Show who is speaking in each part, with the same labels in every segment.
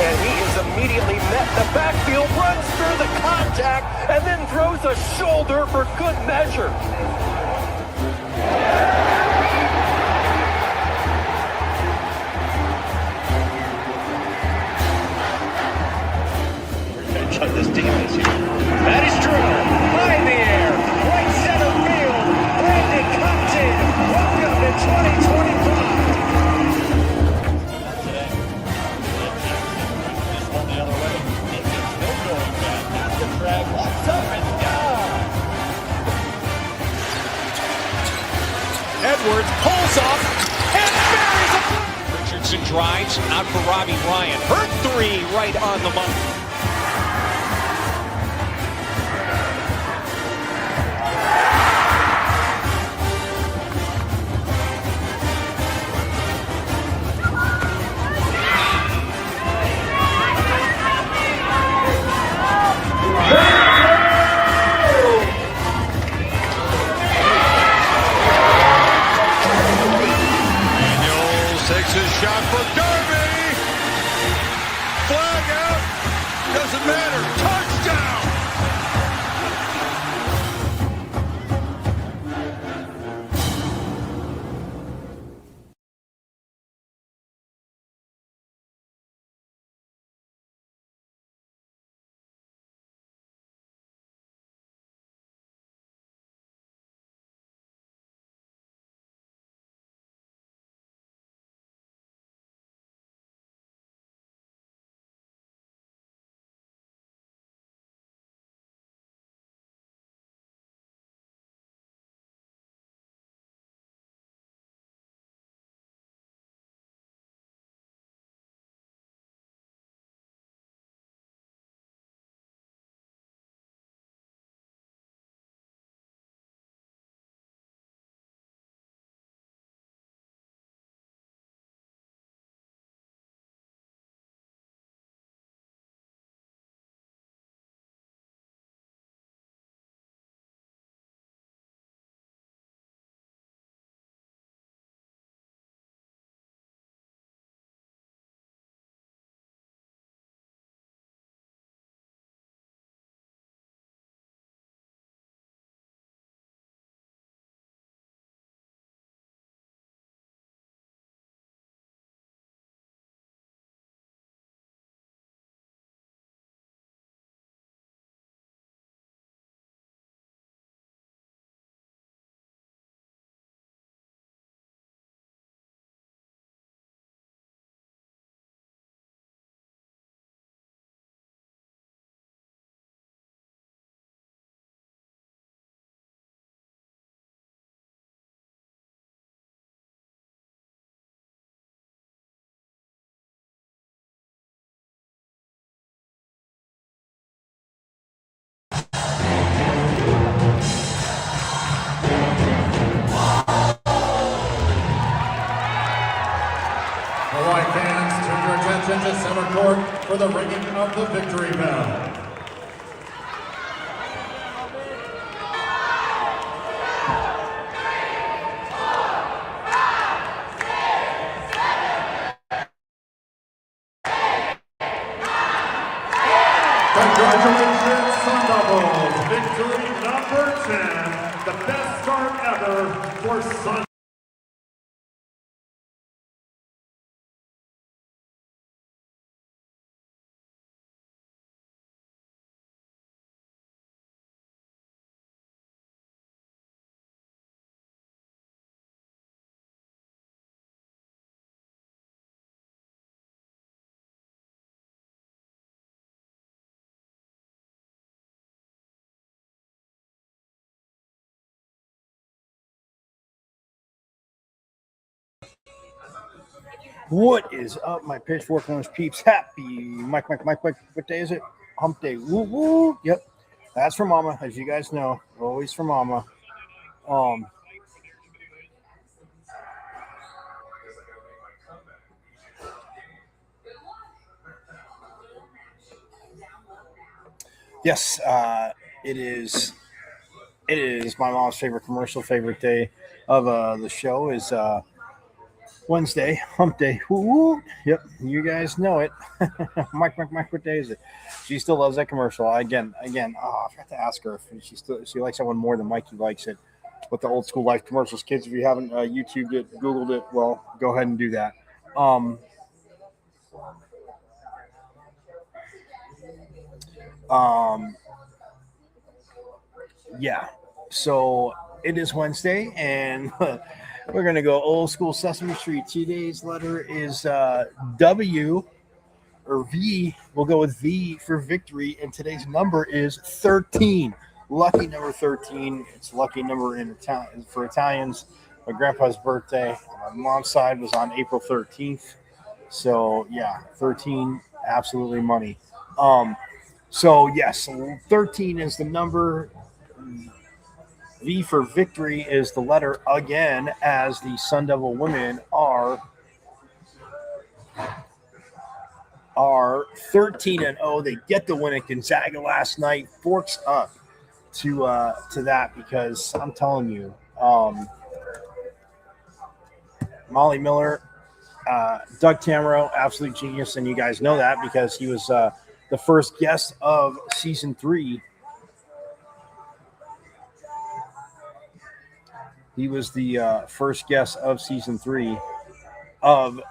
Speaker 1: and he is immediately met in the backfield, runs through the contact, and then throws a shoulder for good measure.
Speaker 2: Revenge on this team this year. That is true. High in the air, right center field. Brandon Compton, welcome to 2025. This one the other way. He gets no going back. That's the drag. Walks up and down.
Speaker 3: Edwards pulls off and buries it. Richardson drives out for Robbie Ryan. Hurt three right on the money.
Speaker 4: Takes his shot for Darby. Flag out. Doesn't matter. Touchdown.
Speaker 5: All right, fans, turn your attention to center court for the ringing of the victory bell. Congratulations, Sun Devils. Victory number 10. The best start ever for Sun.
Speaker 6: What is up, my Pitchfork Owners peeps? Happy Mike, what day is it? Hump day. Woo, woo. Yep. That's for Mama, as you guys know. Always for Mama. Yes, it is my mom's favorite commercial, favorite day of the show is Wednesday, hump day. Woo-woo. Yep, you guys know it. Mike, what day is it? She still loves that commercial. Again. Oh, I forgot to ask her if she likes that one more than Mikey likes it. With the old school life commercials, kids. If you haven't YouTubed it, Googled it, well, go ahead and do that. Yeah. So it is Wednesday, and we're gonna go old school Sesame Street. Today's letter is W or V. We'll go with V for victory, and today's number is 13. Lucky number 13. It's a lucky number for Italians. My grandpa's birthday, my mom's side was on April 13th. So yeah, 13, absolutely money. So yes, 13 is the number. V for victory is the letter again, as the Sun Devil women are 13-0. They get the win at Gonzaga last night. Forks up to that, because I'm telling you, Molly Miller, Doug Tamaro, absolute genius, and you guys know that because he was the first guest of season 3. He was the first guest of season 3 of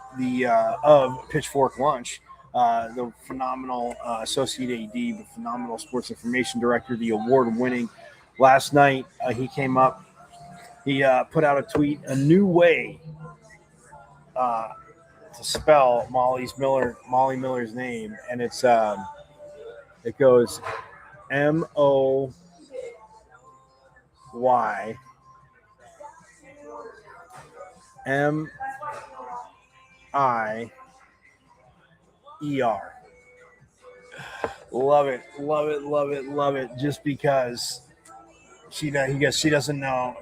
Speaker 6: Pitchfork Lunch. The phenomenal associate AD, the phenomenal sports information director, the award-winning. Last night, he came up. He put out a tweet, a new way to spell Molly Miller's name, and it goes MOY MIER. Love it. Just because she doesn't know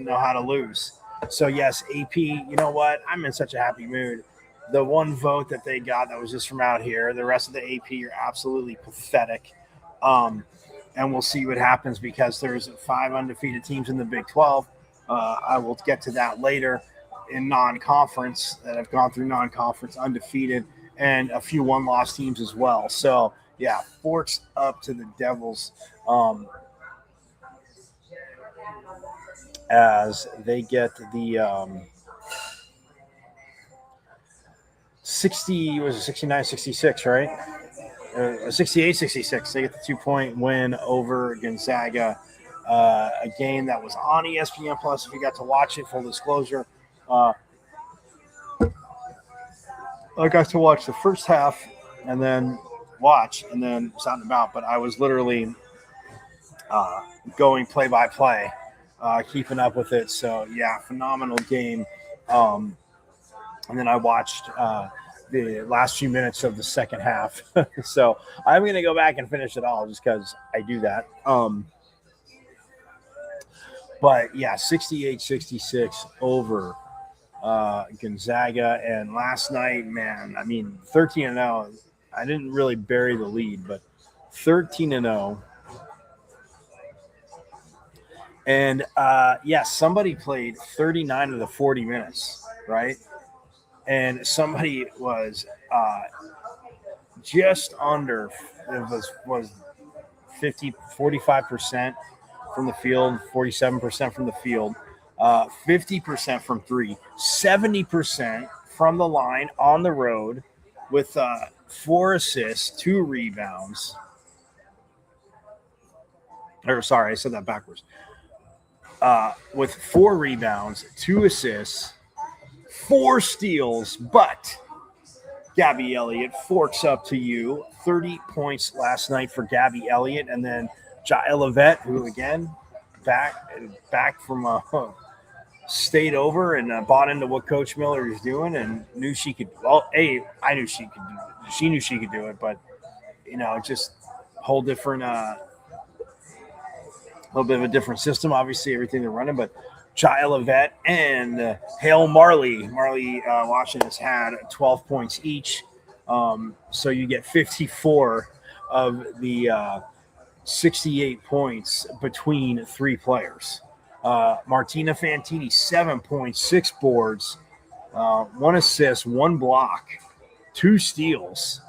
Speaker 6: how to lose. So yes, AP. You know what? I'm in such a happy mood. The one vote that they got that was just from out here. The rest of the AP are absolutely pathetic. And we'll see what happens, because there's 5 undefeated teams in the Big 12. I will get to that later. In non-conference, that have gone through non-conference undefeated, and a few one-loss teams as well. So yeah, forks up to the Devils as they get the 69-66, right? 68-66. They get the 2-point win over Gonzaga. A game that was on ESPN Plus. If you got to watch it, full disclosure. I got to watch the first half and then was out and about, but I was literally going play by play, keeping up with it. So yeah, phenomenal game. And then I watched the last few minutes of the second half. So I'm going to go back and finish it all just because I do that. But yeah, 68-66 over Gonzaga. And last night, man, I mean, 13-0. I didn't really bury the lead, but 13-0. And somebody played 39 of the 40 minutes, right? And somebody was just under, it was 45% from the field, 47% from the field, 50% from 3, 70% from the line on the road with 4 assists, 2 rebounds. Or sorry, I said that backwards. With 4 rebounds, 2 assists, 4 steals, but Gabby Elliott forks up to you. 30 points last night for Gabby Elliott, and then Jael Levette, who again back from stayed over and bought into what Coach Miller is doing and knew she could. Well, I knew she could do it. She knew she could do it, but just whole different, a little bit of a different system. Obviously, everything they're running, but Jael Levette and Hale Marley. Washington has had 12 points each. So you get 54 of the 68 points between 3 players. Martina Fantini, 7 points, 6 boards. 1 assist, 1 block, 2 steals.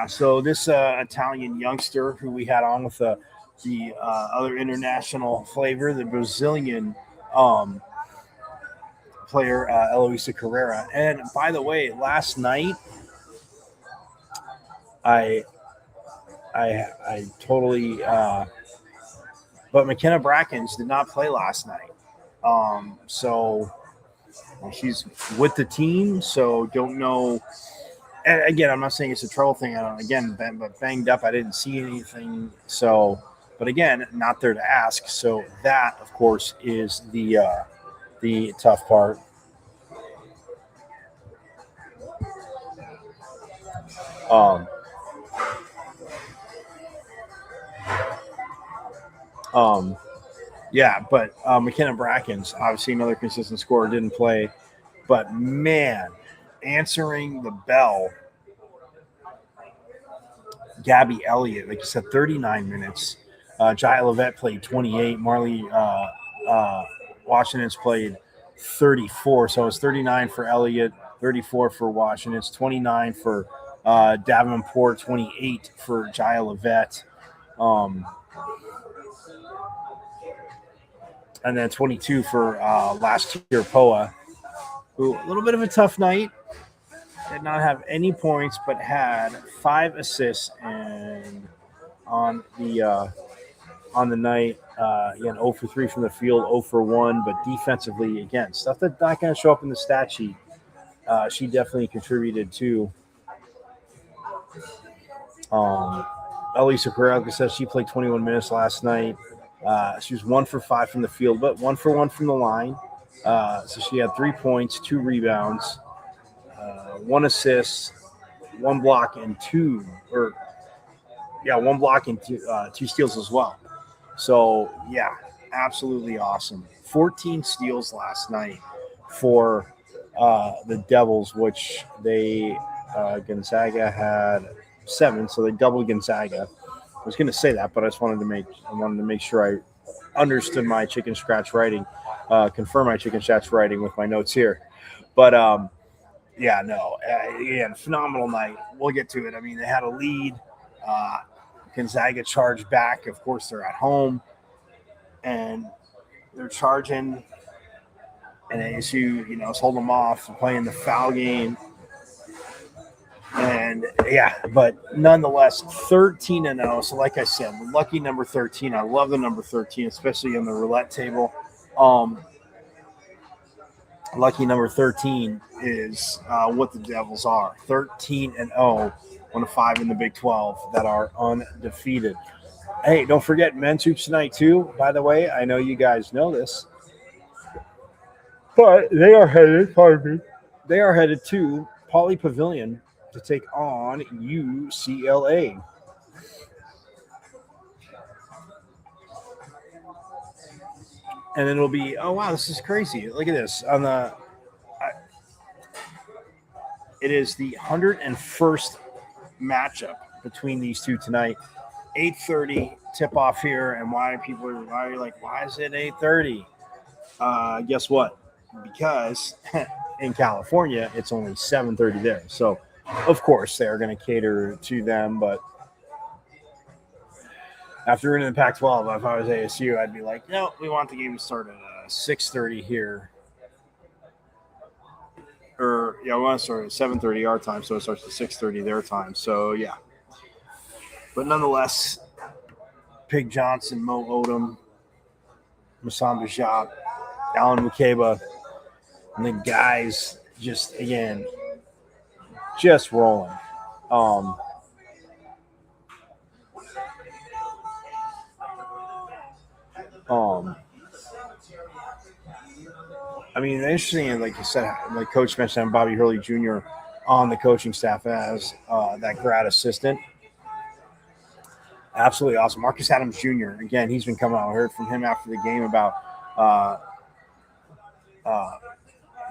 Speaker 6: So this Italian youngster who we had on with the other international flavor, the Brazilian player, Eloisa Carrera. And by the way, last night, I totally, but McKenna Brackens did not play last night. So she's with the team, so don't know. And again, I'm not saying it's a trouble thing. But banged up. I didn't see anything. So, but again, not there to ask. So that, of course, is the tough part. But McKenna Brackens, obviously another consistent scorer, didn't play. But man, answering the bell, Gabby Elliott, like you said, 39 minutes. Jai Levette played 28. Marley Washington's played 34. So it's 39 for Elliott, 34 for Washington. It's 29 for Davenport, 28 for Jai Levette. And then 22 for last year Poa, who a little bit of a tough night. Did not have any points, but had 5 assists and on the night. Again, 0 for 3 from the field, 0 for 1, but defensively, again, stuff that's not going to show up in the stat sheet. She definitely contributed to. Elisa Carrera, like I said, she played 21 minutes last night. She was 1 for 5 from the field, but 1 for 1 from the line. So she had 3 points, 2 rebounds, 1 assist, 1 block, and 1 block and 2 steals as well. So, yeah, absolutely awesome. 14 steals last night for the Devils, which they Gonzaga had 7, so they doubled Gonzaga. I was going to say that, but I just wanted to make sure I understood my chicken scratch writing, confirm my chicken scratch writing with my notes here. But again, phenomenal night. We'll get to it. I mean, they had a lead. Gonzaga charged back. Of course, they're at home, and they're charging. And ASU, is holding them off, playing the foul game. And but nonetheless, 13-0. So, like I said, lucky number 13. I love the number 13, especially on the roulette table. Lucky number 13 is what the Devils are. 13-0, 1-5 in the Big 12 that are undefeated. Hey, don't forget men's hoops tonight too. By the way, I know you guys know this, but they are headed to Pauley Pavilion to take on UCLA. And then it'll be, oh wow, this is crazy. Look at this. It is the 101st matchup between these two tonight. 8:30 tip off here, and why are you like, why is it 8:30? Guess what? Because in California it's only 7:30 there. So of course they're going to cater to them, but after winning the Pac-12, if I was ASU, I'd be like, no, we want the game to start at 6:30 here. Or, we want to start at 7:30 our time, so it starts at 6:30 their time. So, yeah. But nonetheless, Pig Johnson, Mo Odom, Masamba Jap, Alan Mukeba, and the guys just rolling. I mean, interesting, like you said, like Coach mentioned, Bobby Hurley Jr. on the coaching staff as that grad assistant. Absolutely awesome. Marcus Adams Jr., again, he's been coming out. I heard from him after the game about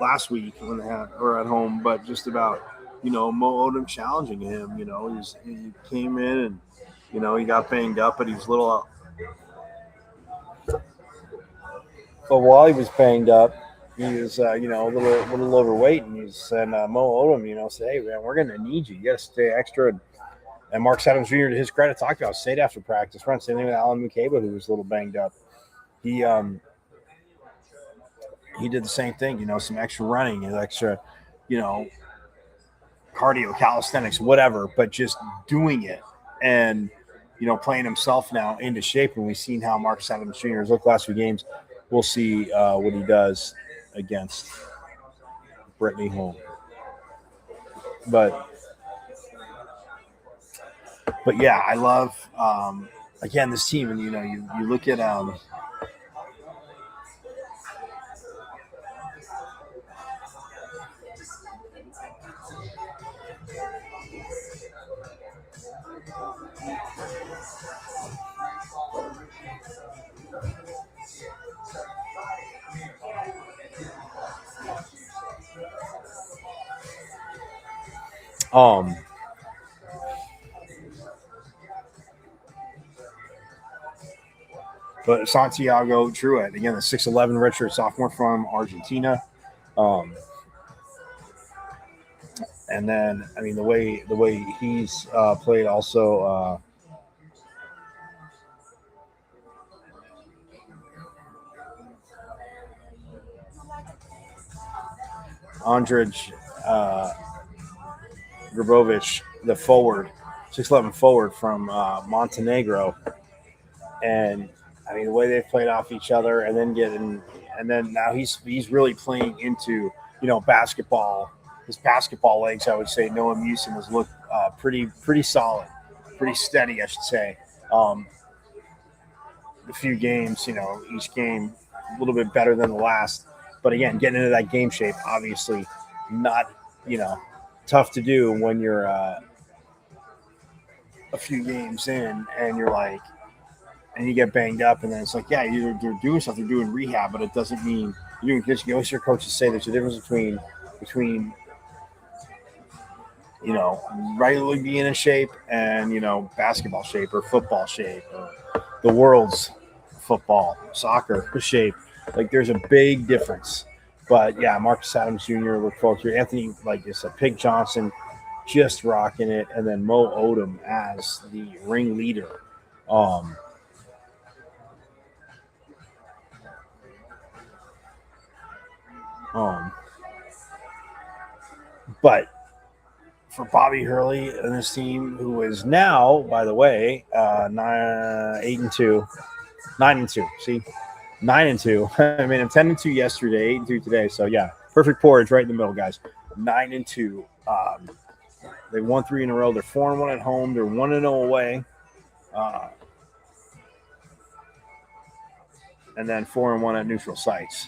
Speaker 6: last week when they were at home, but just about, Mo Odom challenging him. He came in and, he got banged up, but he's a little. But while he was banged up, he was, a little overweight, and he said, Mo Odom, said, hey, man, we're going to need you. You got to stay extra. And Mark Adams Jr., to his credit, talked about stayed after practice. Run, same thing with Alan McCabe, who was a little banged up. He did the same thing, some extra running and extra, cardio, calisthenics, whatever, but just doing it and, playing himself now into shape. And we've seen how Marcus Adams Jr. has looked last few games. We'll see what he does against Brittany Holm. But yeah, I love, again, this team. And, you look at but Santiago Truett, again, the 6'11" redshirt sophomore from Argentina. And then, I mean, the way he's played also. Andrej Grbovic, the forward, 6'11" forward from Montenegro. And I mean, the way they've played off each other, and then now he's really playing into basketball. His basketball legs, I would say. Noah Musin has looked pretty solid, pretty steady, I should say. A few games, each game a little bit better than the last. But again, getting into that game shape, obviously not, tough to do when you're a few games in and you're like, and you get banged up, and then it's like, yeah, they're doing stuff, they're doing rehab, but it doesn't mean you're doing this. You always hear coaches say there's a difference between regularly being in shape and basketball shape or football shape or the world's football, soccer shape. Like, there's a big difference. But yeah, Marcus Adams Jr. look forward to Anthony, like I said, Pig Johnson just rocking it, and then Mo Odom as the ringleader. But for Bobby Hurley and this team, who is now, by the way, 8-2, 9-2. See, 9-2. I mean, I'm 10-2 yesterday, 8-2 today. So yeah, perfect porridge right in the middle, guys. 9-2. They won 3 in a row. They're 4-1 at home. They're 1-0 away. And then 4-1 at neutral sites.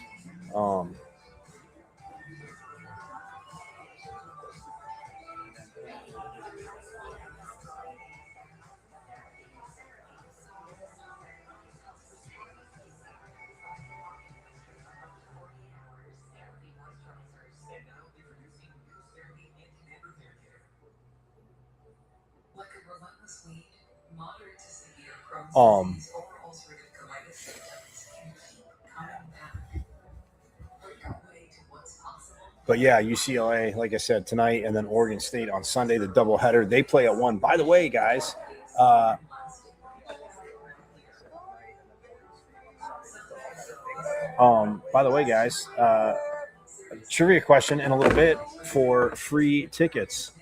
Speaker 6: But yeah, UCLA, like I said, tonight, and then Oregon State on Sunday, the doubleheader. They play at 1. By the way, guys, trivia question in a little bit for free tickets.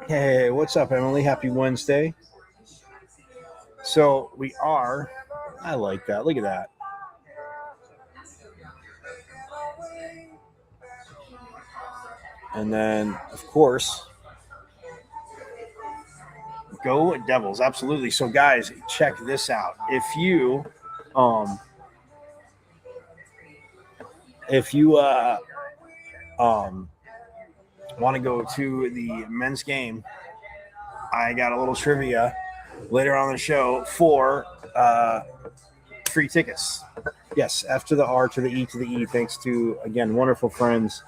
Speaker 6: Hey, what's up, Emily? Happy Wednesday. So we are. I like that. Look at that. And then, of course, go Devils. Absolutely. So, guys, check this out. If you want to go to the men's game, I got a little trivia later on in the show for free tickets. Yes, F to the R to the E to the E, thanks to, again, wonderful friends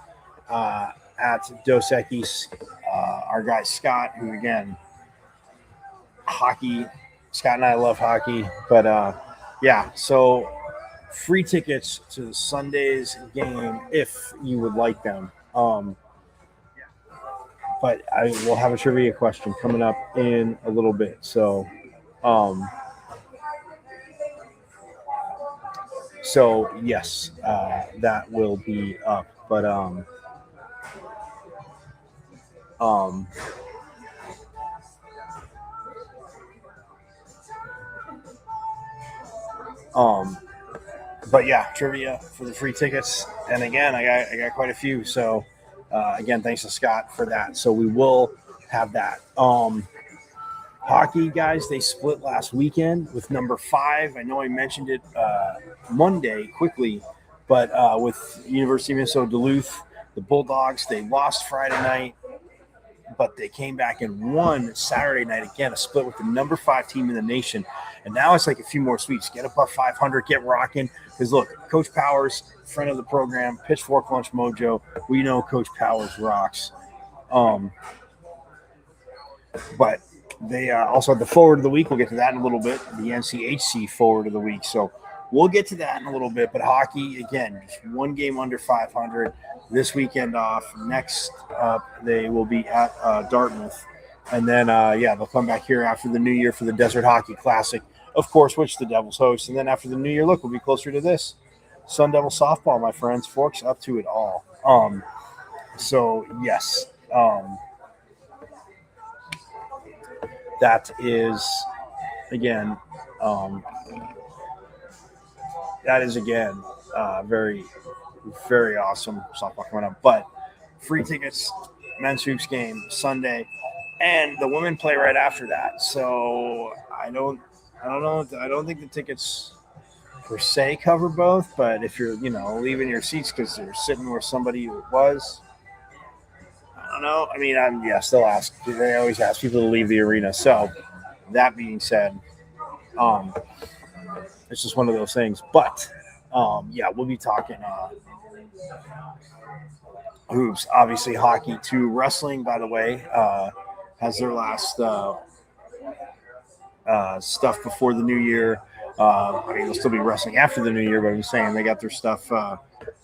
Speaker 6: at Dos Equis, our guy Scott, who, again, hockey. Scott and I love hockey, but yeah, so free tickets to Sunday's game if you would like them. But I will have a trivia question coming up in a little bit. So, yes, that will be up. But but yeah, trivia for the free tickets. And again, I got quite a few. So again, thanks to Scott for that. So we will have that. Hockey guys, they split last weekend with number 5. I know I mentioned it Monday quickly, but with University of Minnesota Duluth, the Bulldogs, they lost Friday night, but they came back and won Saturday night again, a split with the number 5 team in the nation. And now it's like a few more sweeps. Get above 500, get rocking. Because look, Coach Powers, friend of the program, Pitchfork Lunch Mojo. We know Coach Powers rocks. But they also had the forward of the week. We'll get to that in a little bit. The NCHC forward of the week. So we'll get to that in a little bit. But hockey, again, just one game under 500. This weekend off. Next up, they will be at Dartmouth. And then, they'll come back here after the new year for the Desert Hockey Classic, of course, which the Devils host. And then after the new year, look, we'll be closer to this. Sun Devil softball, my friends. Forks up to it all. So, yes. That is, again, very, very awesome softball coming up. But free tickets, men's hoops game Sunday, and the women play right after that. So I don't know. I don't think the tickets per se cover both. But if you're, leaving your seats because they're sitting where somebody was, I don't know. I mean, they'll ask. They always ask people to leave the arena. So that being said, it's just one of those things. But we'll be talking hoops, obviously hockey too. Wrestling, by the way, has their last stuff before the new year. They'll still be wrestling after the new year, but I'm saying they got their stuff.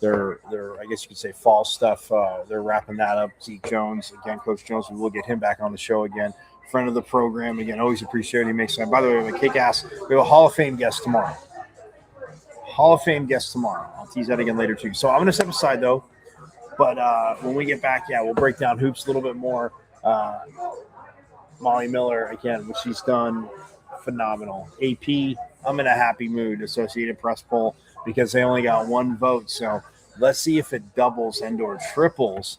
Speaker 6: Their I guess you could say fall stuff. They're wrapping that up. Zeke Jones, again, Coach Jones. We will get him back on the show again. Friend of the program, again, always appreciate it. He makes sense. By the way, we have a kick-ass. We have a Hall of Fame guest tomorrow. I'll tease that again later too. So I'm going to step aside though. But when we get back, we'll break down hoops a little bit more. Molly Miller, again, what she's done, phenomenal. AP, I'm in a happy mood. Associated Press poll, because they only got one vote. So let's see if it doubles and or triples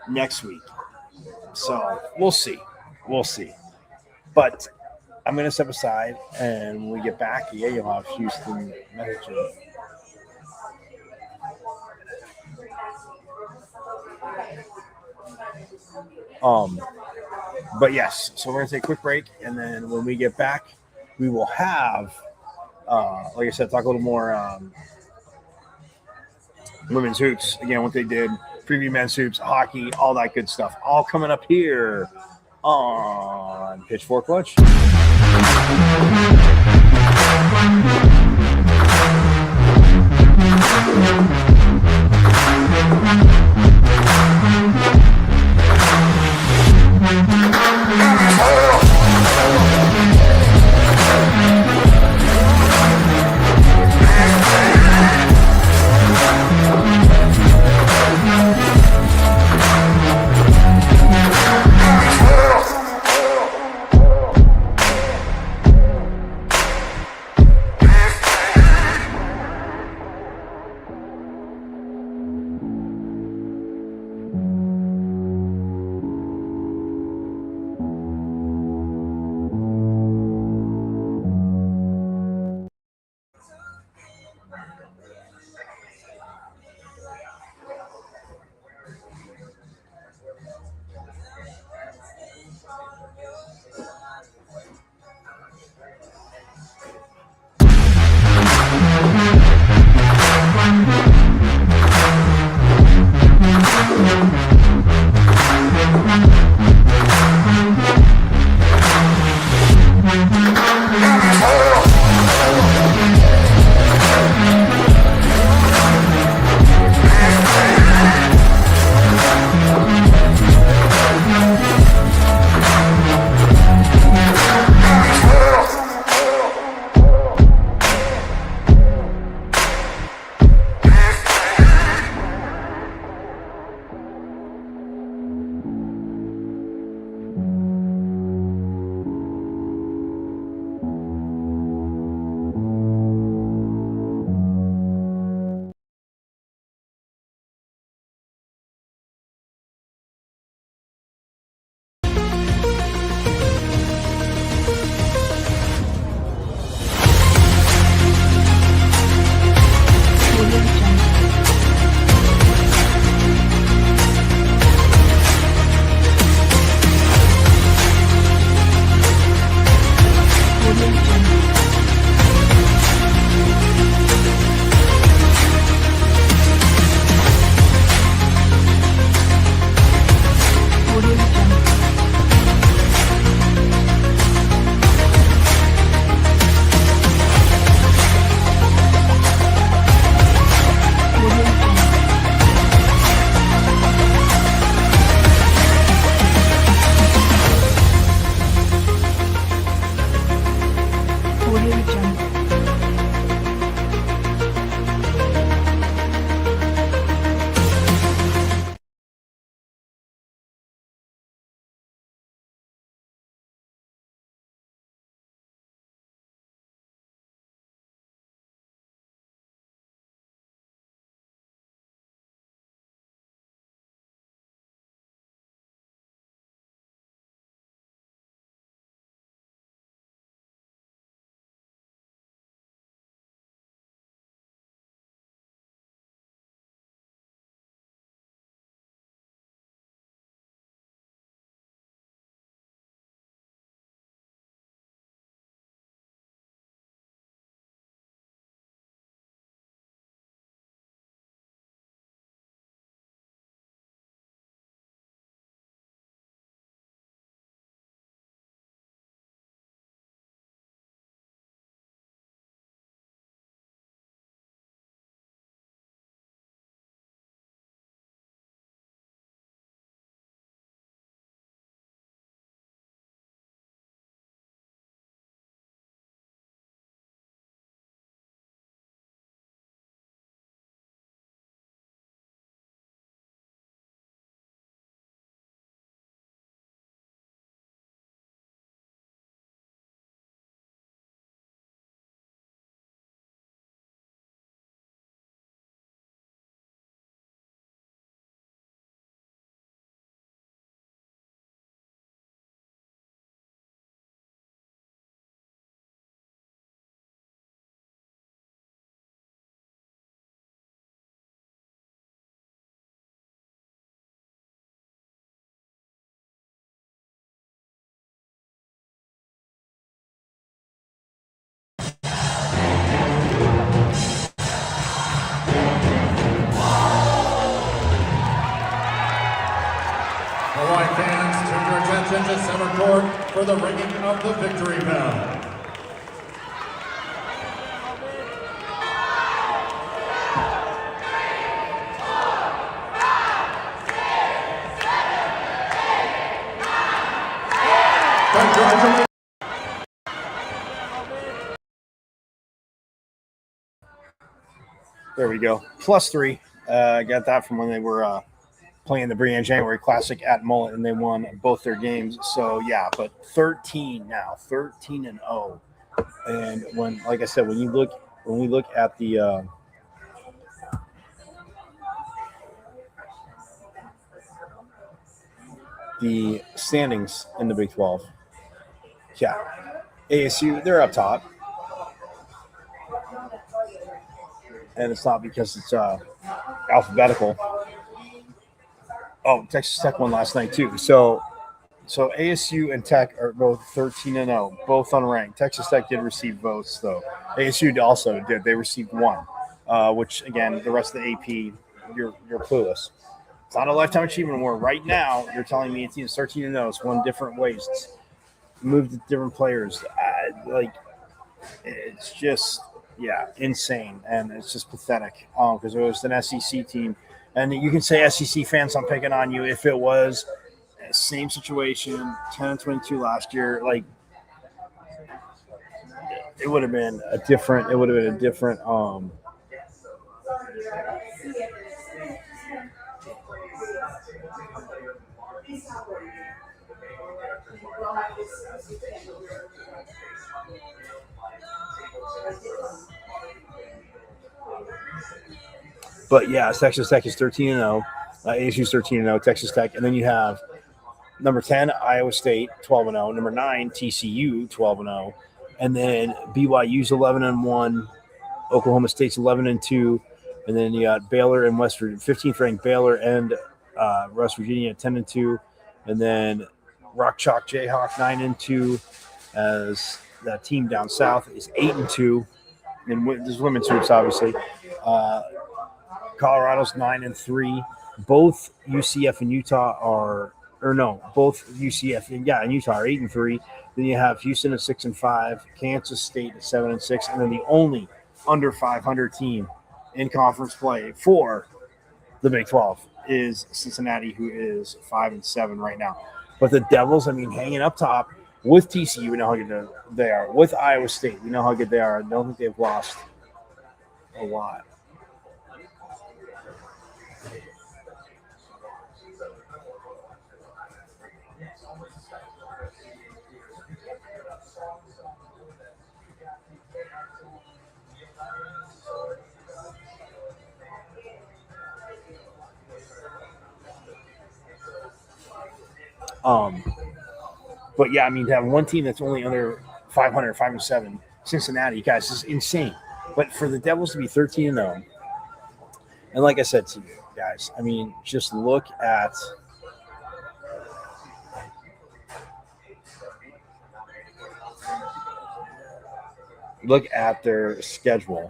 Speaker 6: next week. So we'll see. But I'm going to step aside, and when we get back, you'll have Houston messaging. But yes, so we're going to take a quick break, and then when we get back, we will have, like I said, talk a little more women's hoops, again, what they did, preview men's hoops, hockey, all that good stuff, all coming up here on Pitchfork Lunch.
Speaker 5: Tech fans, turn your attention to center court for the ringing of the victory bell. Congratulations.
Speaker 6: There we go. +3. I got that from when they were playing the Brianne January Classic at Mullet, and they won both their games. So yeah, but 13 now, 13-0. And when, like I said, when we look at the standings in the Big 12, yeah, ASU, they're up top. And it's not because it's alphabetical. Oh, Texas Tech won last night too. So ASU and Tech are both 13-0, both unranked. Texas Tech did receive votes though. ASU also did. They received 1, which again, the rest of the AP, you're clueless. It's not a lifetime achievement award. Right now, you're telling me it's 13-0. It's won different ways. It's moved to different players. It's just. Yeah, insane, and it's just pathetic because it was an SEC team. And you can say SEC fans, I'm picking on you. If it was same situation, 10-22 last year, like it would have been a different. But yeah, Texas Tech is 13-0, ASU is 13-0, Texas Tech, and then you have number 10 Iowa State 12-0, number 9 TCU 12-0, and then BYU's 11-1, Oklahoma State's 11-2, and then you got Baylor and West Virginia, 15th ranked Baylor and West Virginia 10-2, and then Rock Chalk Jayhawk 9-2, as that team down south is 8-2, and there's women's hoops obviously. Colorado's 9-3. Both UCF and Utah both UCF and Utah are 8-3. Then you have Houston at 6-5, Kansas State at 7-6, and then the only under 500 team in conference play for the Big 12 is Cincinnati, who is 5-7 right now. But the Devils, hanging up top with TCU, we know how good they are. With Iowa State, we know how good they are. I don't think they've lost a lot. But yeah, to have one team that's only under 500, 5-7, Cincinnati, guys, is insane. But for the Devils to be 13-0, and like I said to you guys, just look at their schedule.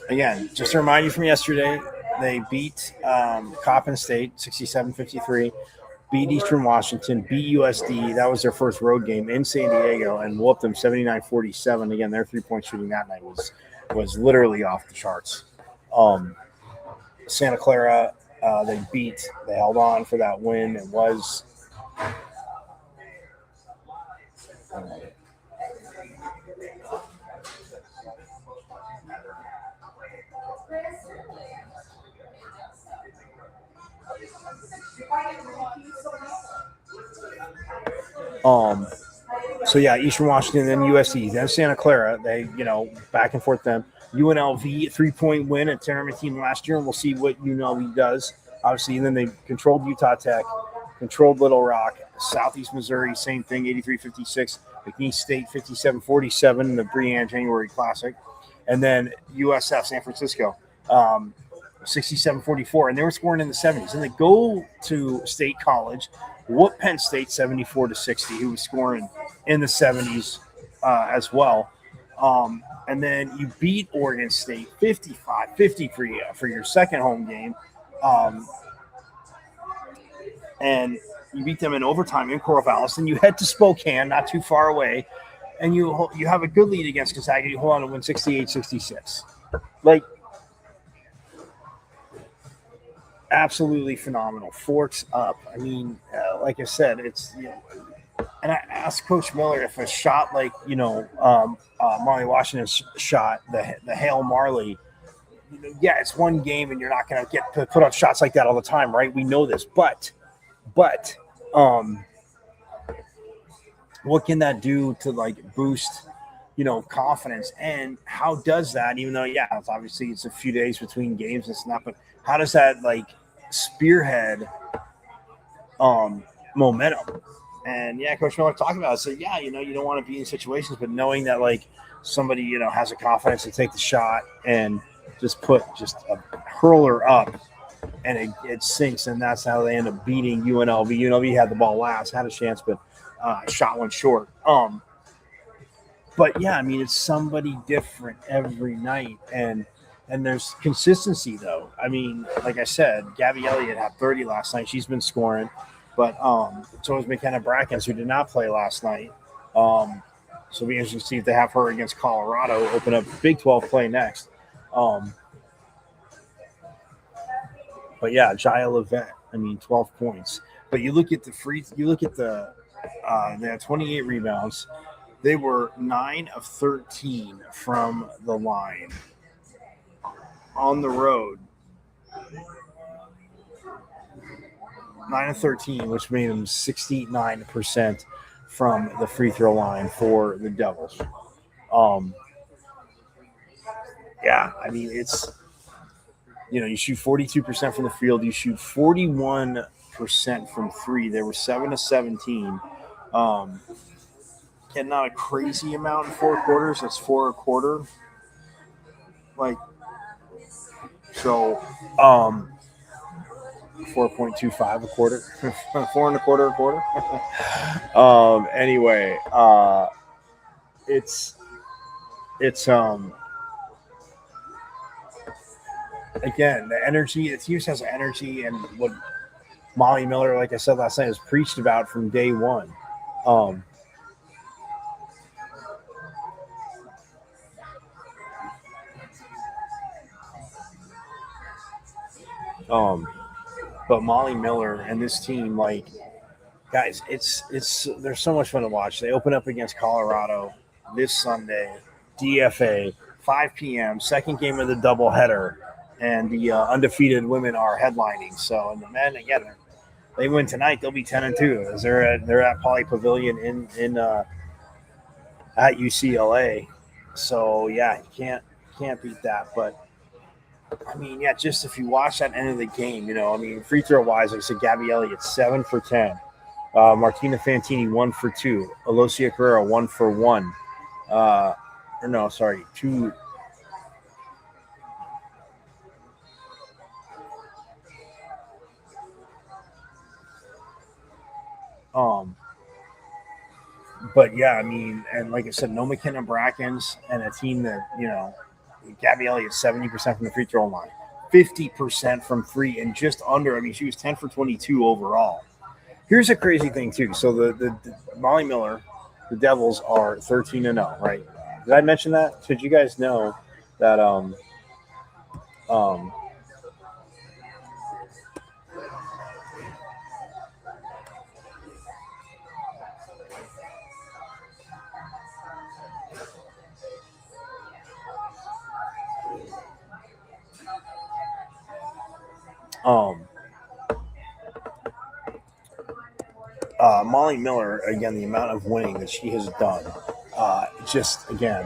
Speaker 6: Again, just to remind you from yesterday, they beat Coppin State 67-53, beat Eastern Washington, beat USD. That was their first road game in San Diego, and whooped them 79-47. Again, their three-point shooting that night was literally off the charts. Santa Clara, they held on for that win. It was so yeah, Eastern Washington, then USC, then Santa Clara. They, back and forth them. UNLV 3-point win at tournament team last year, and we'll see what UNLV does. Obviously, and then they controlled Utah Tech, controlled Little Rock, Southeast Missouri, same thing, 83-56. McNeese State 57-47 in the Brianne January Classic, and then USF San Francisco 67-44, and they were scoring in the 70s. And they go to State College, whoop Penn State 74-60, who was scoring in the 70s as well. And then you beat Oregon State 55-50 for your second home game. And you beat them in overtime in Corvallis. And you head to Spokane, not too far away, and you have a good lead against Gonzaga. You hold on to win 68-66. Like, absolutely phenomenal. Forks up. I mean, like I said, it's, and I asked Coach Miller if a shot like, Marley Washington's shot, the Hale Marley, yeah, it's one game and you're not going to get to put up shots like that all the time, right? We know this, but what can that do to like boost, confidence? And how does that, even though, yeah, it's obviously it's a few days between games and stuff, but how does that like spearhead momentum? And yeah, Coach Miller talked about it. So yeah, you don't want to be in situations, but knowing that like somebody, has a confidence to take the shot and just put just a hurler up and it sinks, and that's how they end up beating UNLV. UNLV had the ball last, had a chance, but shot one short. But yeah, I mean, it's somebody different every night, and there's consistency though. I mean, like I said, Gabby Elliott had 30 last night. She's been scoring, but so is McKenna Brackens, who did not play last night. So it'll be interesting to see if they have her against Colorado, open up Big 12 play next. But yeah, Jaya Levette, I mean, 12 points. But you look at they had 28 rebounds. They were 9 of 13 from the line. On the road, 9 of 13, which made them 69% from the free throw line for the Devils. Yeah, I mean, it's, you shoot 42% from the field. You shoot 41% from three. They were 7 of 17. And not a crazy amount in 4 quarters. That's 4 a quarter. Like, so, 4.25 a quarter, 4 and a quarter a quarter. Anyway, it's again, the energy, the team has energy, and what Molly Miller, like I said last night, has preached about from day one. But Molly Miller and this team, like, guys, it's there's so much fun to watch. They open up against Colorado this Sunday, DFA, 5 p.m., second game of the doubleheader, and the Undefeated Women are headlining. So, and the men, again, they win tonight, they'll be 10-2 as they're at Poly Pavilion in at UCLA. So yeah, you can't beat that. But I mean, yeah, just if you watch that end of the game, I mean, free throw wise, like I said, Gabby Elliott 7 for 10, Martina Fantini 1 for 2, Alosia Carrera 1 for 1, 2. But yeah, I mean, and like I said, no McKenna Brackens, and a team that, Gabby Elliott 70% from the free throw line, 50% from three, and just under. I mean, she was 10 for 22 overall. Here's a crazy thing too. So the Molly Miller, the Devils are 13-0, right? Did I mention that? Did you guys know that Molly Miller, again, the amount of winning that she has done, just again,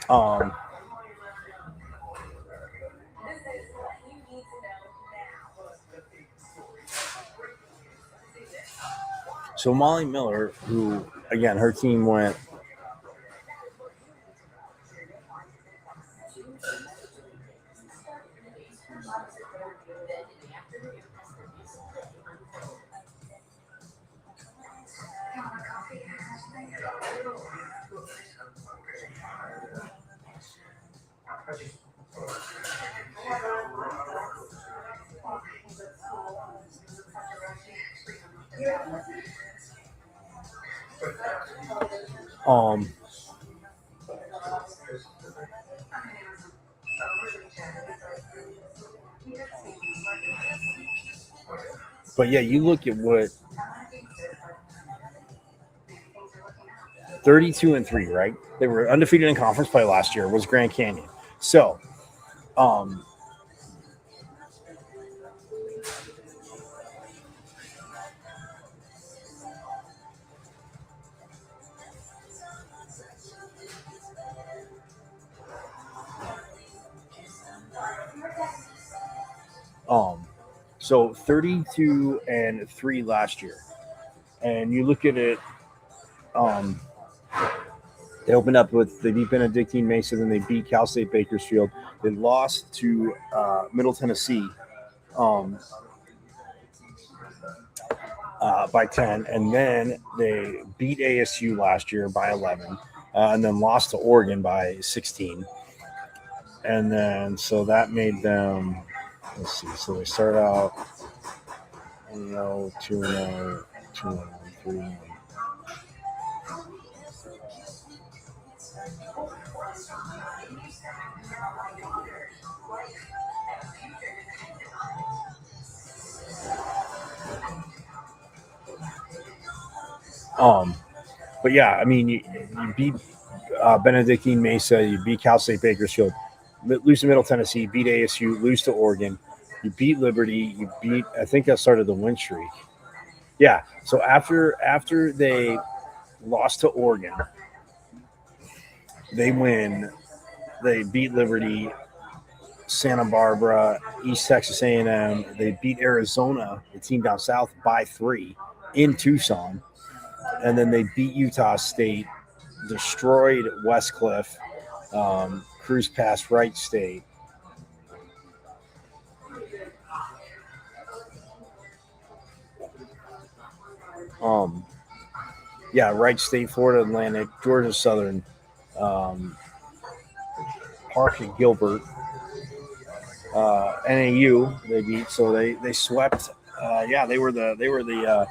Speaker 6: Um, so Molly Miller, who again her team went. But yeah, you look at what 32-3, right? They were undefeated in conference play last year. Was Grand Canyon. So, so 32-3 last year, and you look at it. They opened up they beat Benedictine Mesa, then they beat Cal State Bakersfield. They lost to Middle Tennessee by 10, and then they beat ASU last year by 11, and then lost to Oregon by 16. And then so that made them. Let's see. So they start out 1-0, 2-0, 2-1, 3-1. But yeah, I mean, you beat Benedictine Mesa, you beat Cal State Bakersfield, lose to Middle Tennessee, beat ASU, lose to Oregon, you beat Liberty, you beat. I think that started the win streak. Yeah. So after they lost to Oregon, they win. They beat Liberty, Santa Barbara, East Texas A&M. They beat Arizona, the team down south, by 3 in Tucson. And then they beat Utah State, destroyed Westcliff, cruised past Wright State. Wright State, Florida Atlantic, Georgia Southern, Park and Gilbert, NAU they beat, so they swept. They were the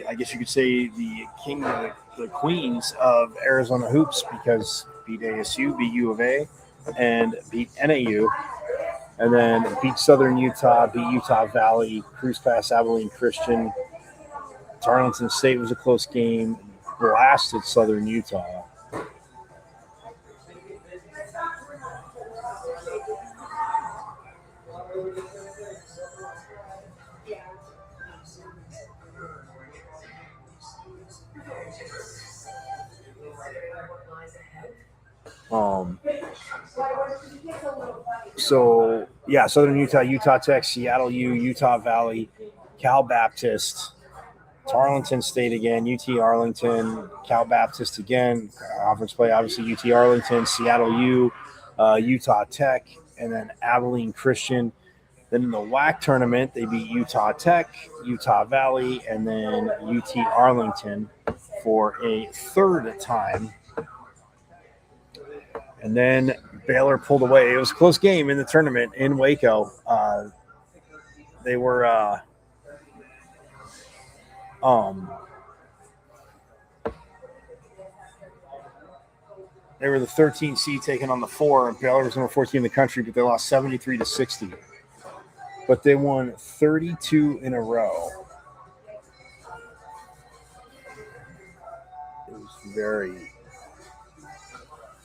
Speaker 6: I guess you could say the king of the queens of Arizona hoops, because beat ASU, beat U of A, and beat NAU, and then beat Southern Utah, beat Utah Valley, cruised past Abilene Christian. Tarleton State was a close game, blasted Southern Utah. Southern Utah, Utah Tech, Seattle U, Utah Valley, Cal Baptist, Tarleton State again, UT Arlington, Cal Baptist again, conference play, obviously UT Arlington, Seattle U, Utah Tech, and then Abilene Christian. Then in the WAC tournament, they beat Utah Tech, Utah Valley, and then UT Arlington for a third time. And then Baylor pulled away. It was a close game in the tournament in Waco. They were the 13 seed taking on the 4, and Baylor was number 14 in the country, but they lost 73-60. But they won 32 in a row. It was very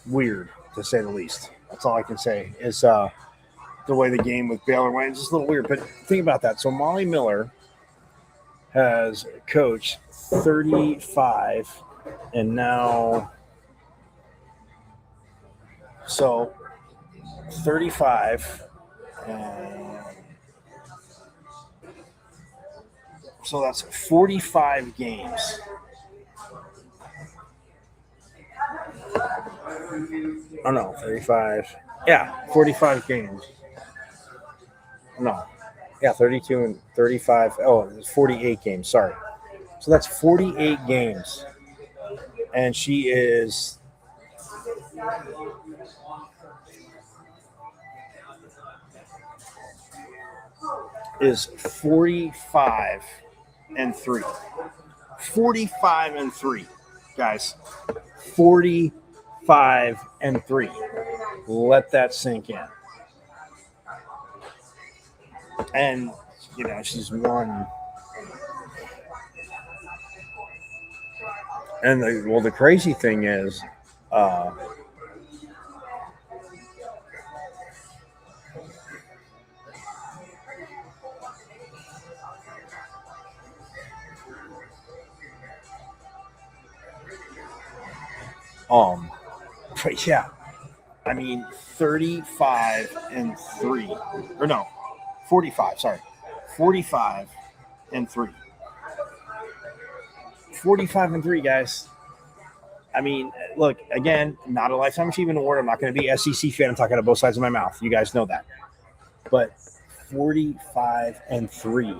Speaker 6: weird, to say the least. That's all I can say is the way the game with Baylor went. It's just a little weird, but think about that. So Molly Miller has coached 35 and now So 35. And so that's 45 games. Oh, no, 35. Yeah, 45 games. No. Yeah, 32 and 35. Oh, it's 48 games. Sorry. So that's 48 games. And she is is 45 and 3. 45 and 3, guys. 45 and 3. Let that sink in. And she's won. And the crazy thing is, but yeah, I mean, 35 and 3, or no, 45. Sorry, 45 and 3. 45 and 3, guys. I mean, look, again, not a lifetime achievement award. I'm not going to be SEC fan. I'm talking out of both sides of my mouth. You guys know that. But 45 and 3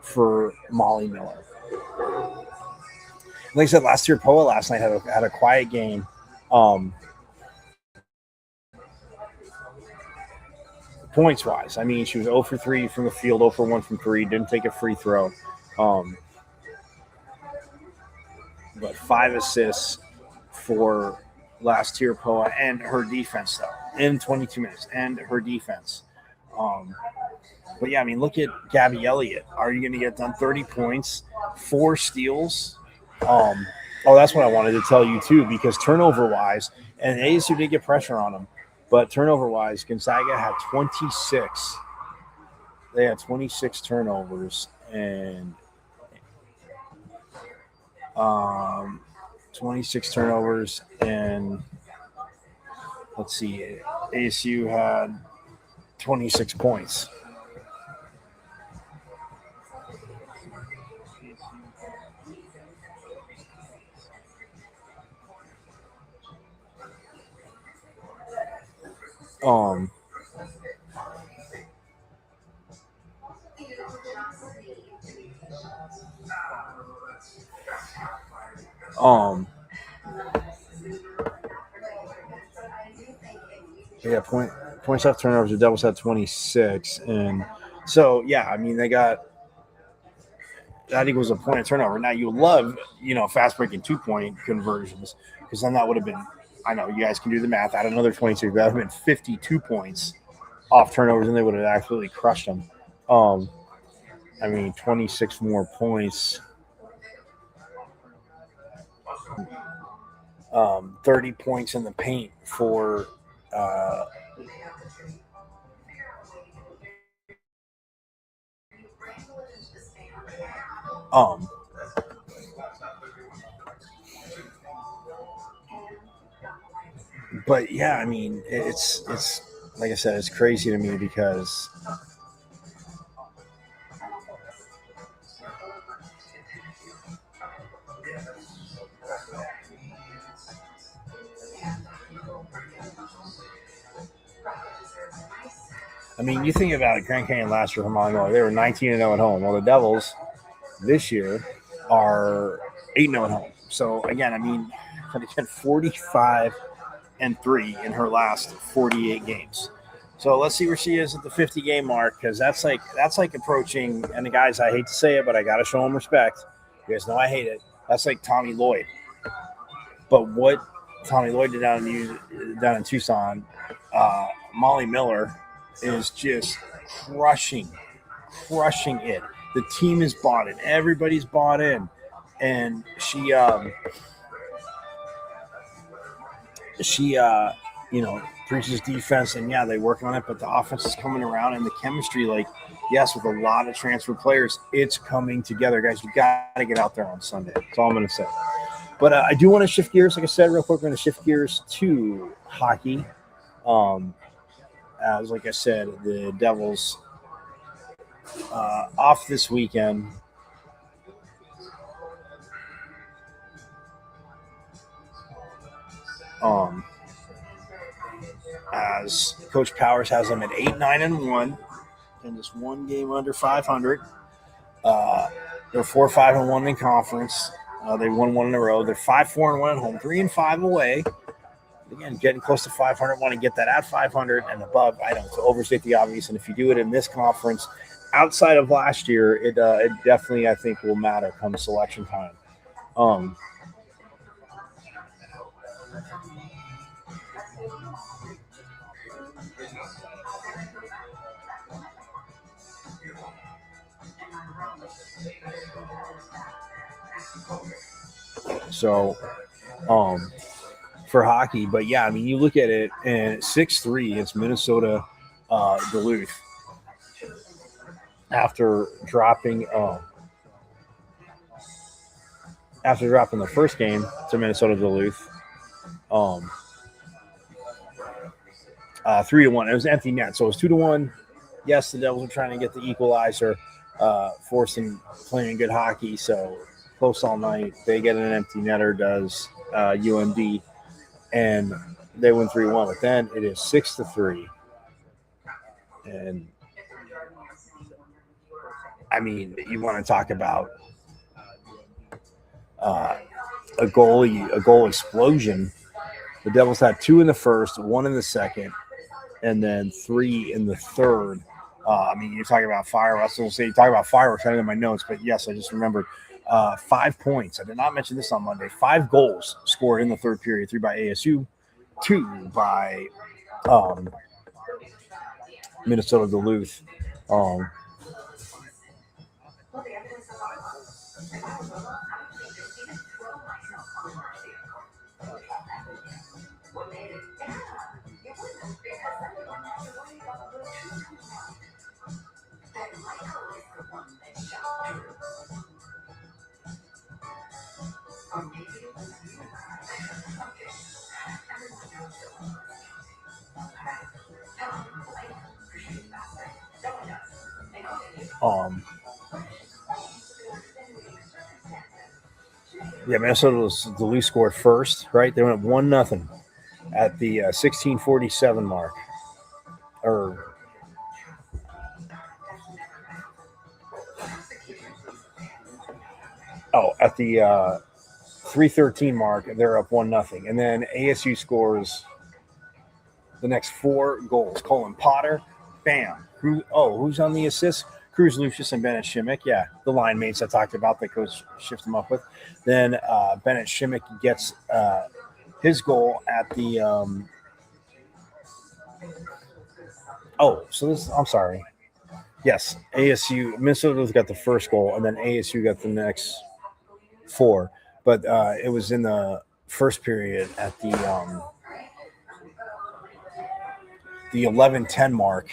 Speaker 6: for Molly Miller. Like I said, last year, Poa last night had a quiet game. Points wise, I mean, she was 0 for 3 from the field, 0 for 1 from 3, didn't take a free throw. But 5 assists for last year, Poa, and her defense, though, in 22 minutes, and her defense. But yeah, I mean, look at Gabby Elliott. Are you going to get done? 30 points, 4 steals. That's what I wanted to tell you, too, because turnover-wise, and ASU did get pressure on them, but turnover-wise, Gonzaga had 26. They had 26 turnovers, and 26 turnovers, and let's see, ASU had 26 points. Yeah, points off turnovers. The Devils had 26, and so yeah, I mean they got that equals a point of turnover. Now you love fast breaking 2-point conversions because then that would have been. I know you guys can do the math. Add another 22. That would have been 52 points off turnovers, and they would have absolutely crushed them. I mean, 26 more points. 30 points in the paint for but yeah, I mean, it's like I said, it's crazy to me because I mean, you think about it, Grand Canyon last year from Molly Miller, they were 19-0 at home. Well, the Devils this year are 8-0 at home. So again, I mean, they had 45 and 3 in her last 48 games. So let's see where she is at the 50-game mark, because that's like approaching. And the guys, I hate to say it, but I got to show them respect. You guys know I hate it. That's like Tommy Lloyd. But what Tommy Lloyd did down in Tucson, Molly Miller is just crushing it. The team is bought in. Everybody's bought in, and she preaches defense, and yeah, they work on it, but the offense is coming around, and the chemistry, like, yes, with a lot of transfer players, it's coming together, guys. You got to get out there on Sunday. That's all I'm going to say. But I do want to shift gears. Like I said, real quick, we're going to shift gears to hockey. As like I said, the Devils off this weekend. As Coach Powers has them at 8-9-1, and just one game under 500. They're 4-5-1 in conference. They won one in a row. They're 5-4-1 at home, 3-5 away. Again, getting close to 500. Want to get that at 500 and above. I don't overstate the obvious. And if you do it in this conference, outside of last year, it definitely I think will matter come selection time. So, for hockey, but yeah, I mean, you look at it and 6-3, it's Minnesota, Duluth. After dropping the first game to Minnesota Duluth, 3-1. It was empty net, so it was 2-1. Yes, the Devils are trying to get the equalizer, forcing playing good hockey. So close all night. They get an empty netter, does UMD, and they win 3-1. But then it is 6-3, and I mean, you want to talk about a goal explosion. The Devils had 2 in the first, 1 in the second, and then 3 in the third. I mean, you're talking about fireworks. You talk about fireworks. I didn't have my notes, but yes, I just remembered 5 points. I did not mention this on Monday. 5 goals scored in the third period: 3 by ASU, 2 by Minnesota Duluth. Yeah, Minnesota Duluth scored first, right? They went up 1-0 at the 16:47 mark. At the 3:13 mark, they're up 1-0, and then ASU scores the next 4 goals. Colin Potter, bam. Who's on the assist? Cruz Lucius and Bennett Shimmick. Yeah, the line mates I talked about that coach shifted them up with. Then Bennett Shimmick gets his goal at the I'm sorry. Yes, ASU, Minnesota's got the first goal, and then ASU got the next 4. But it was in the first period at the 11:10 mark.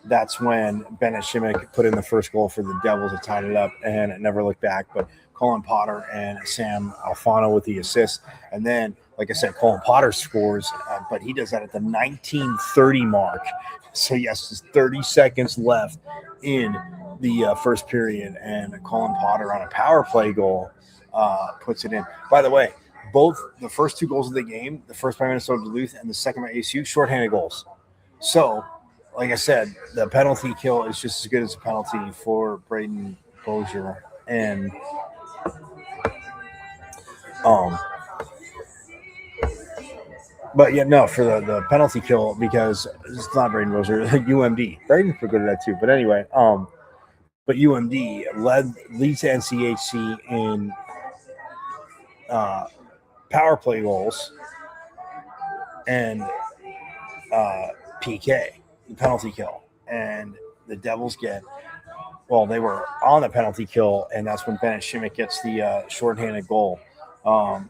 Speaker 6: That's when Bennett Shimmick put in the first goal for the Devils. It tied it up, and it never looked back. But Colin Potter and Sam Alfano with the assist. And then, like I said, Colin Potter scores, but he does that at the 19:30 mark. So, yes, there's 30 seconds left in the first period, and Colin Potter on a power play goal puts it in. By the way, both the first 2 goals of the game, the first by Minnesota Duluth and the second by ASU, shorthanded goals. So, like I said, the penalty kill is just as good as a penalty for Braden Bozier. And but yeah, no, for the penalty kill, because it's not Braden Bozier, UMD. Braden's pretty good at that too. But anyway, but UMD leads to NCHC in power play goals and PK, the penalty kill. And the Devils they were on the penalty kill, and that's when Bennett Shimmick gets the shorthanded goal. Got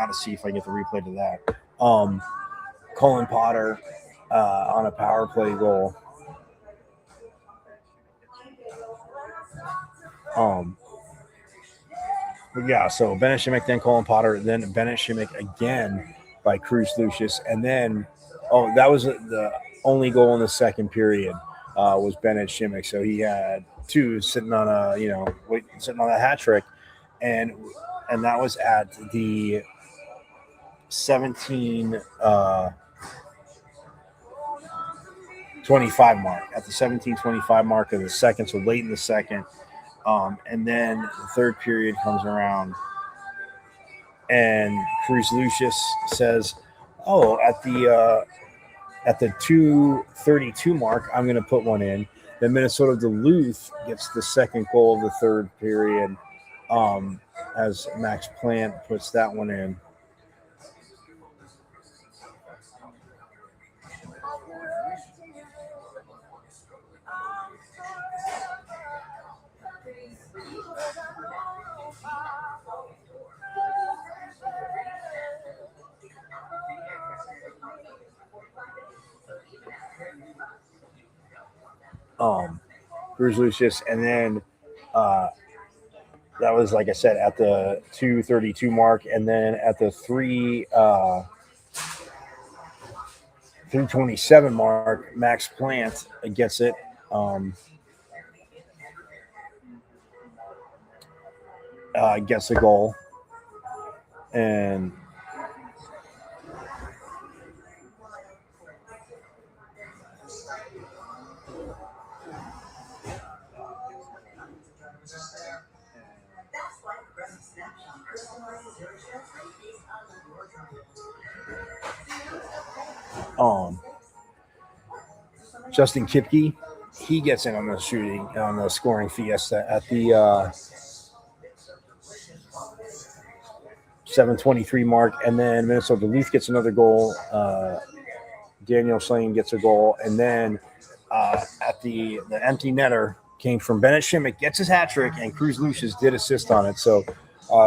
Speaker 6: to see if I get the replay to that. Colin Potter on a power play goal. Yeah, so Bennett Shimmick, then Colin Potter, then Bennett Shimmick again by Cruz Lucius. And then, that was the only goal in the second period was Bennett Shimmick. So he had two sitting on a hat trick. And that was at the 17 25 mark, at the 17:25 mark of the second, so late in the second. And then the third period comes around, and Cruz Lucius says, at the 2:32 mark, I'm going to put one in. Then Minnesota Duluth gets the second goal of the third period as Max Plant puts that one in. Cruz Lucius, and then that was, like I said, at the 2:32 mark, and then at the 3:27 mark, Max Plant gets it. Gets a goal, and Justin Kipke, he gets in on the scoring fiesta at the 7:23 mark, and then Minnesota Duluth gets another goal. Daniel Slane gets a goal, and then at the empty netter came from Bennett Shimmick, gets his hat trick, and Cruz Lucius did assist on it. So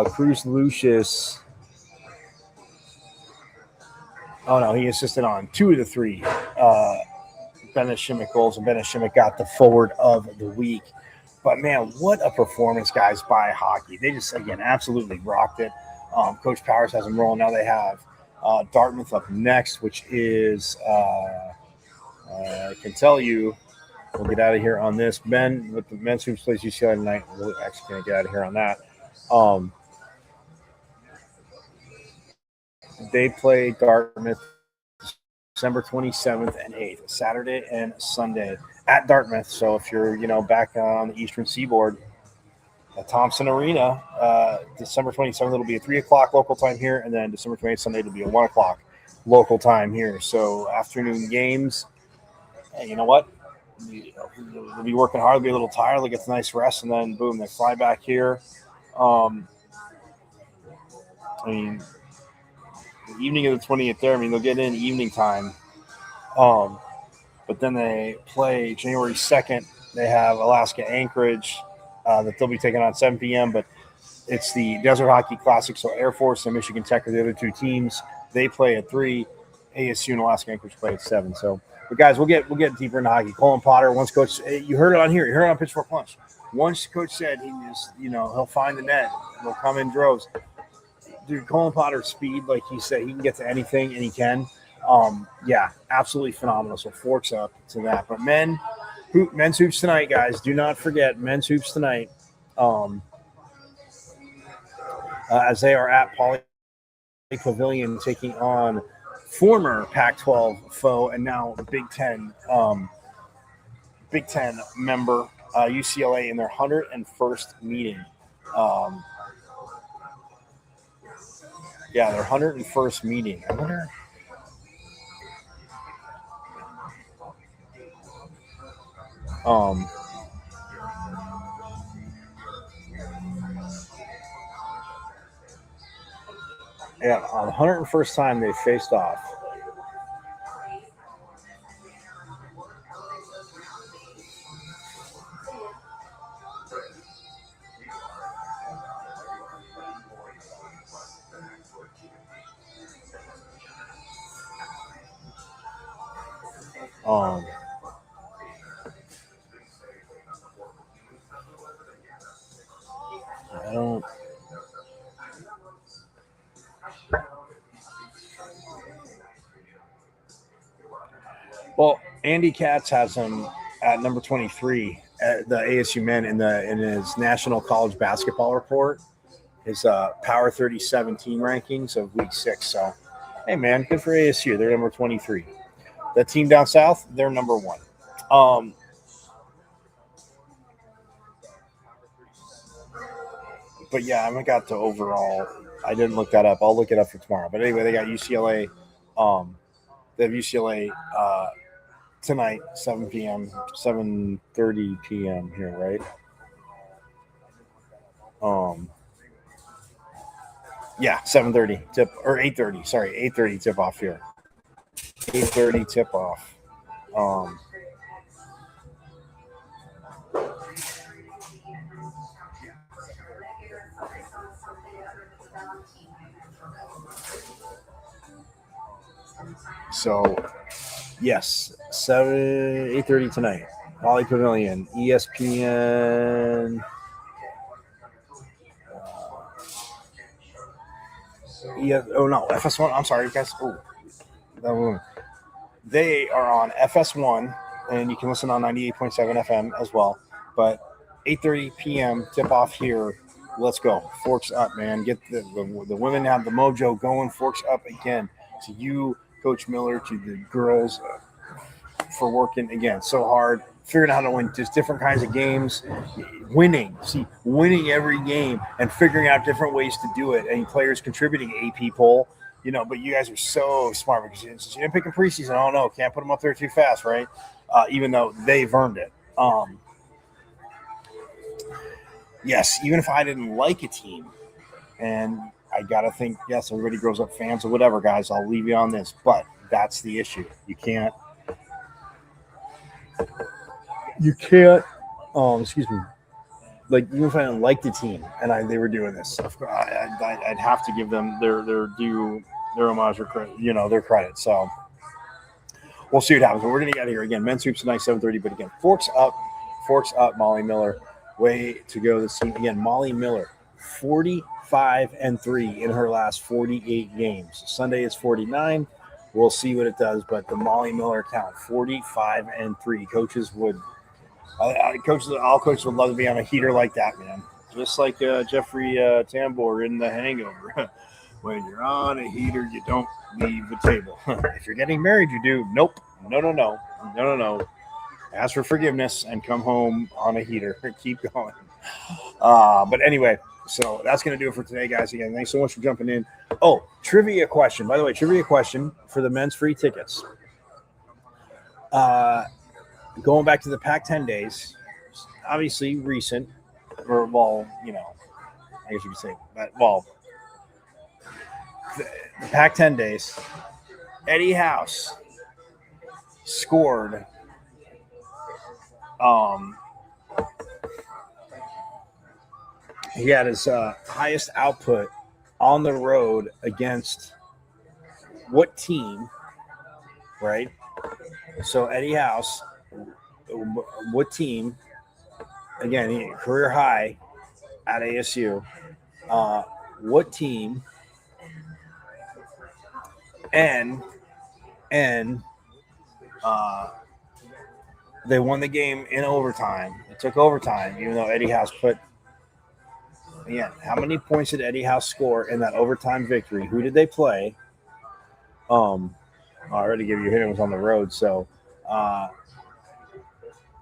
Speaker 6: Cruz Lucius, he assisted on two of the three Bennett Shimmick goals, and Bennett Shimmick got the forward of the week. But man, what a performance, guys, by hockey. They just, again, absolutely rocked it. Coach Powers has them rolling. Now they have Dartmouth up next, which is, I can tell you, we'll get out of here on this. Men, with the men's hoops plays UCLA tonight, we're actually going to get out of here on that. They play Dartmouth December 27th and 8th, Saturday and Sunday at Dartmouth. So if you're, back on the Eastern Seaboard, at Thompson Arena, December 27th, it'll be a 3 o'clock local time here, and then December 28th, Sunday, it'll be a 1 o'clock local time here. So afternoon games, hey, you know what? They'll be working hard, they'll be a little tired, they'll get a nice rest, and then boom, they fly back here. The evening of the 20th there, they'll get in evening time. But then they play January 2nd. They have Alaska Anchorage that they'll be taking on 7 p.m. But it's the Desert Hockey Classic, so Air Force and Michigan Tech are the other two teams. They play at 3. ASU and Alaska Anchorage play at 7. So, but guys, we'll get deeper into hockey. Colin Potter, once coach, you heard it on here. You heard it on Pitchfork Punch. Once coach said he just, he'll find the net. They'll come in droves. Dude, Colin Potter's speed, like he said, he can get to anything, and he can. Absolutely phenomenal. So forks up to that. But men's hoops tonight, guys. Do not forget men's hoops tonight. As they are at Poly Pavilion taking on former Pac-12 foe and now the Big Ten member UCLA in their 101st meeting. Their 101st meeting. I wonder. On the 101st time they faced off. Well, Andy Katz has him at number 23 at the ASU men in his National College Basketball Report, his Power 3017 rankings of Week 6. So, hey, man, good for ASU. They're number 23. The team down south, they're number 1. But, yeah, I haven't got the overall. I didn't look that up. I'll look it up for tomorrow. But anyway, they got UCLA. They have UCLA tonight, 7 p.m., 7:30 p.m. here, right? Yeah, 7:30 tip or 8:30. Sorry, 8:30 tip off here. 8:30 tip off. So, yes, 8:30 tonight. Holly Pavilion, ESPN. FS1. I'm sorry, guys. They are on FS1, and you can listen on 98.7 FM as well. But 8:30 p.m. tip off here. Let's go. Forks up, man. Get the women have the mojo going. Forks up again. To you, Coach Miller, to the girls for working again so hard, figuring out how to win just different kinds of games, winning every game and figuring out different ways to do it. And players contributing AP poll, but you guys are so smart because you didn't pick in preseason. Oh no, can't put them up there too fast, right? Even though they've earned it. Yes, even if I didn't like a team, and I gotta think, yes, everybody grows up fans or whatever, guys. I'll leave you on this, but that's the issue. You can't. Excuse me. Like, even if I didn't like the team and they were doing this, I'd have to give them their due, their homage or credit, their credit. So we'll see what happens. But we're gonna get out of here again. Men's hoops tonight, 7:30. But again, forks up, Molly Miller. Way to go this team. Again, Molly Miller, 45-3 in her last 48 games. Sunday is 49. We'll see what it does, but the Molly Miller count, 45-3. Coaches would, all coaches would love to be on a heater like that, man. Just like Jeffrey Tambor in The Hangover. When you're on a heater, you don't leave the table. If you're getting married, you do. Nope. No. Ask for forgiveness and come home on a heater. Keep going. But anyway, so that's going to do it for today, guys. Again, thanks so much for jumping in. Oh, trivia question. By the way, trivia question for the men's free tickets. Going back to the Pac-10 days, obviously recent, or, I guess you could say, but, the Pac-10 days, Eddie House scored he had his highest output on the road against what team, right? So Eddie House, what team? Again, career high at ASU. What team? And they won the game in overtime. It took overtime, even though Eddie House put. Again, how many points did Eddie House score in that overtime victory? Who did they play? I already gave you a hint. It was on the road. So,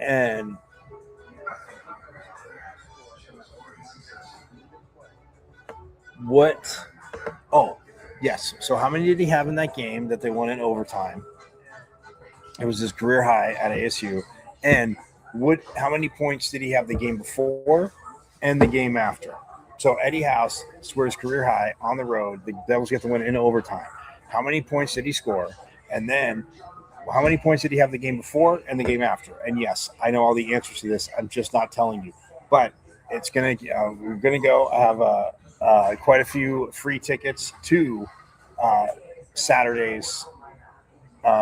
Speaker 6: and what? Oh, yes. So how many did he have in that game that they won in overtime? It was his career high at ASU. And how many points did he have the game before and the game after? So Eddie House scores career high on the road. The Devils get the win in overtime. How many points did he score? And then how many points did he have the game before and the game after? And yes, I know all the answers to this. I'm just not telling you. But it's we're gonna go have quite a few free tickets to Saturday's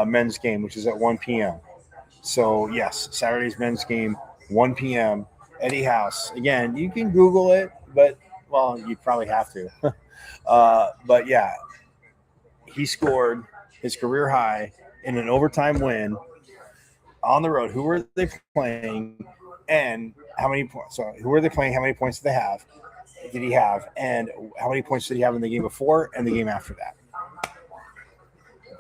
Speaker 6: men's game, which is at 1 p.m. So yes, Saturday's men's game, 1 p.m. Eddie House. Again, you can Google it, but you probably have to. But yeah, he scored his career high in an overtime win on the road. Who are they playing, and how many points? So who are they playing? How many points did he have, and how many points did he have in the game before and the game after that?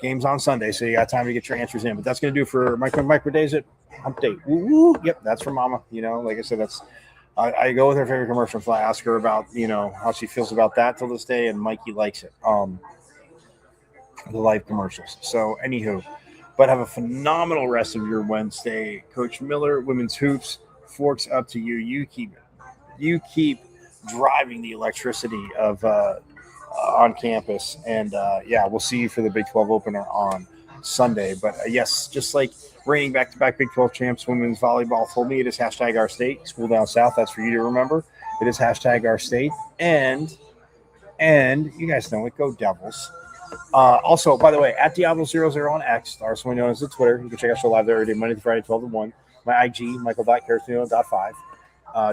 Speaker 6: Game's on Sunday, so you got time to get your answers in. But that's going to do for Micro Days at Hump Day. Woo-woo. Yep, that's for Mama. Like I said, that's I go with her favorite commercial. So I ask her about how she feels about that till this day, and Mikey likes it. The live commercials. So anywho, but have a phenomenal rest of your Wednesday. Coach Miller, Women's Hoops, forks up to you. You keep driving the electricity of on campus, and we'll see you for the Big 12 opener on Sunday. But yes, just like reigning back-to-back Big 12 champs, women's volleyball told me, it is hashtag our state. School down south, that's for you to remember. It is hashtag our state, and you guys know it. Go Devils. Also, by the way, at Diablo00 on X, also known as the Twitter. You can check out show live there every day, Monday to Friday, 12 to 1. My IG, Michael.Caristino.5.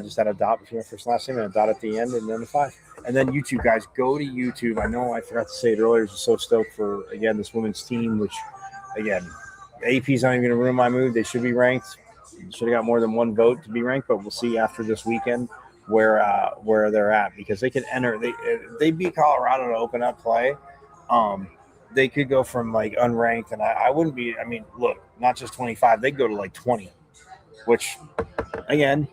Speaker 6: Just add a dot between my first and last name and a dot at the end, and then the 5. And then YouTube, guys, go to YouTube. I know I forgot to say it earlier. I was so stoked for, again, this women's team, which, again, AP's not even going to ruin my mood. They should be ranked. Should have got more than one vote to be ranked, but we'll see after this weekend where they're at, because they could enter. They beat Colorado to open up play. They could go from like unranked, and I wouldn't be. I mean, look, not just 25. They'd go to like 20, which, again,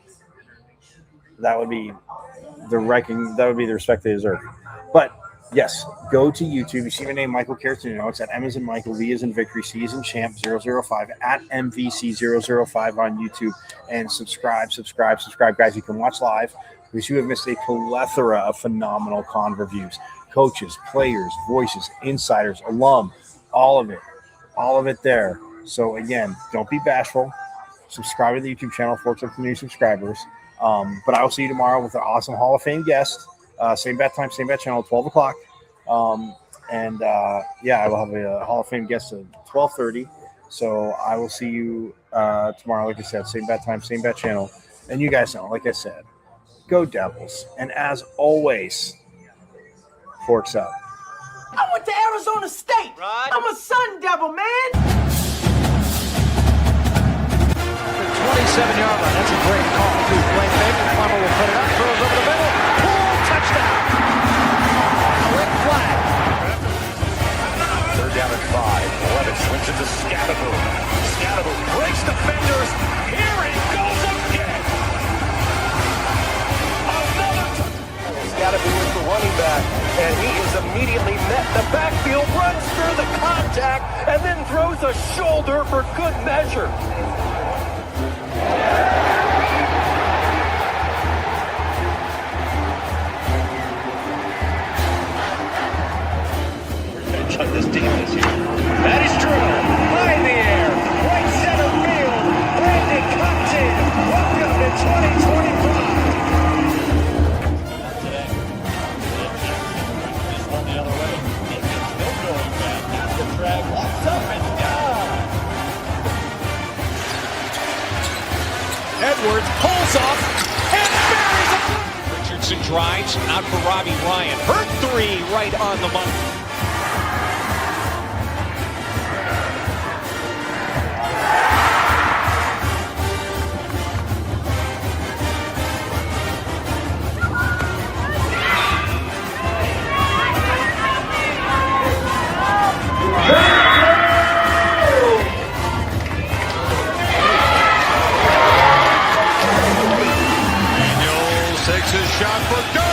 Speaker 6: that would be the respect they deserve. But yes, go to YouTube. You see my name, Michael Caristino. It's at M as in Michael, V as in Victory, C as in Champ 005 at MVC005 on YouTube, and subscribe, guys. You can watch live because you have missed a plethora of phenomenal con reviews. Coaches, players, voices, insiders, alum, all of it there. So again, don't be bashful. Subscribe to the YouTube channel, forks up to new subscribers. But I will see you tomorrow with an awesome Hall of Fame guest. Same bat time, same bat channel, 12 o'clock. I will have a Hall of Fame guest at 12:30. So I will see you tomorrow. Like I said, same bat time, same bat channel. And you guys know, like I said, go Devils. And as always, forks up.
Speaker 7: I went to Arizona State. Right. I'm a Sun Devil, man.
Speaker 3: The 27-yard line. That's a great call, too. Blake Baker, Plummer will put it up, throws over the middle. Pull, touchdown. Quick flag.
Speaker 2: 3rd down and 5. Levitt switches to Scatterbo. Scatterbo breaks defenders. Here he goes again.
Speaker 1: Scatterbo is the running back, and he is immediately met in the backfield, runs through the contact, and then throws a shoulder for good measure.
Speaker 2: Revenge on this team this year. That is true. High in the air. Right center field. Brandon Compton. Welcome to 2025.
Speaker 3: Edwards pulls off and buries it. Richardson drives out for Robbie Ryan. Hurt 3 right on the money.
Speaker 4: Takes his shot for goal.